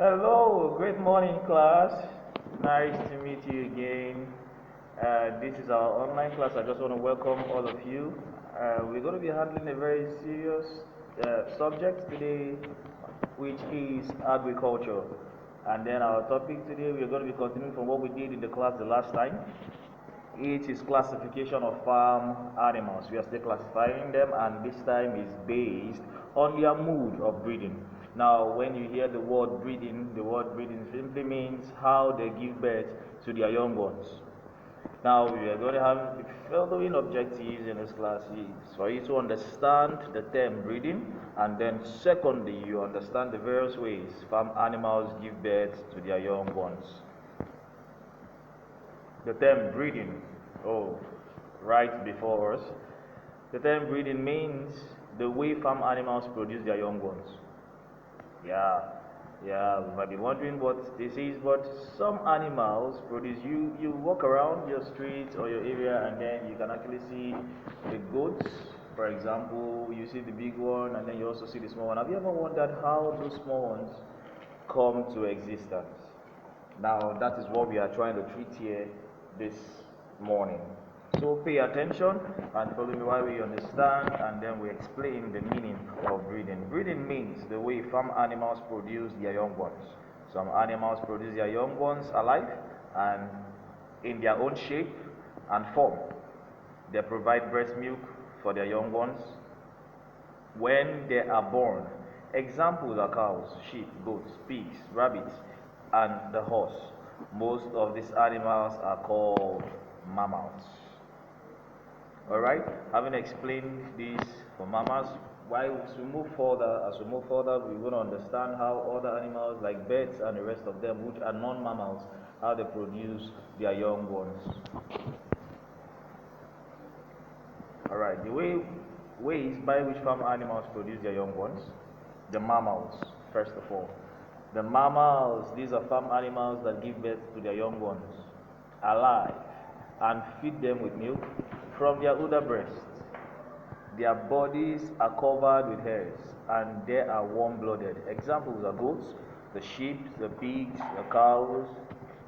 Hello, great morning, class. Nice to meet you again. This is our online class. I just want to welcome all of you. We're going to be handling a very serious subject today, which is agriculture. And then our topic today, we're going to be continuing from what we did in the class the last time. It is classification of farm animals. We are still classifying them, and this time is based on their mood of breeding. Now, when you hear the word breeding simply means how they give birth to their young ones. Now, we are going to have the following objectives in this class is for you to understand the term breeding, and then secondly, you understand the various ways farm animals give birth to their young ones. The term breeding, oh, right before us. The term breeding means the way farm animals produce their young ones. Yeah, you might be wondering what this is, but some animals produce, you walk around your street or your area and then you can actually see the goats, for example, you see the big one and then you also see the small one. Have you ever wondered how those small ones come to existence? Now, that is what we are trying to treat here this morning. So pay attention and follow me while we understand and then we explain the meaning of breeding. Breeding means the way farm animals produce their young ones. Some animals produce their young ones alive and in their own shape and form. They provide breast milk for their young ones when they are born. Examples are cows, sheep, goats, pigs, rabbits, and the horse. Most of these animals are called mammals. Alright, having explained this for mammals, as we move further, we're going to understand how other animals like birds and the rest of them, which are non-mammals, how they produce their young ones. Alright, the ways by which farm animals produce their young ones. The mammals, first of all. The mammals, these are farm animals that give birth to their young ones alive and feed them with milk from their udder breasts. Their bodies are covered with hairs and they are warm-blooded. Examples are goats, the sheep, the pigs, the cows,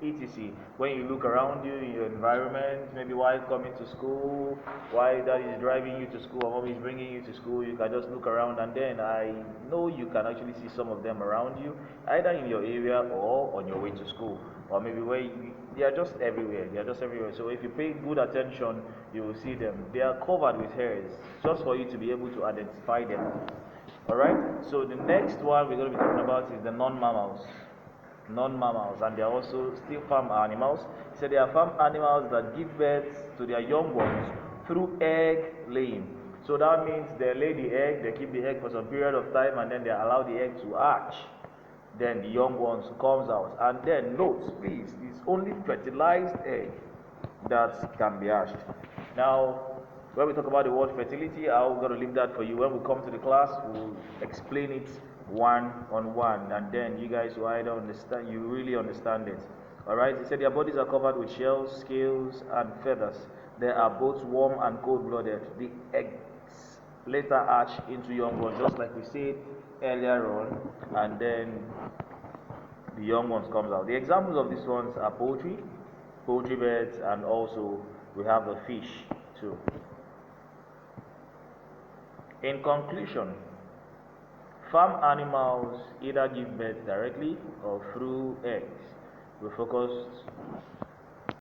etc. When you look around you in your environment, maybe while coming to school, while dad is driving you to school or mom is bringing you to school, you can just look around and then I know you can actually see some of them around you, either in your area or on your way to school, or maybe they are just everywhere. So if you pay good attention, you will see them. They are covered with hairs, just for you to be able to identify them. Alright, so the next one we're going to be talking about is the non-mammals, and they are also still farm animals. So they are farm animals that give birth to their young ones through egg laying. So that means they lay the egg, they keep the egg for some period of time, and then they allow the egg to hatch. Then the young ones comes out, and then note please, it's only fertilized egg that can be hatched. Now, when we talk about the word fertility, I'm going to leave that for you. When we come to the class, we'll explain it one on one, and then you guys will either understand, you really understand it. Alright, he said their bodies are covered with shells, scales, and feathers. They are both warm and cold-blooded. The eggs later hatch into young ones, just like we said earlier on, and then the young ones comes out. The examples of these ones are poultry beds, and also we have the fish too. In conclusion, farm animals either give birth directly or through eggs. We focused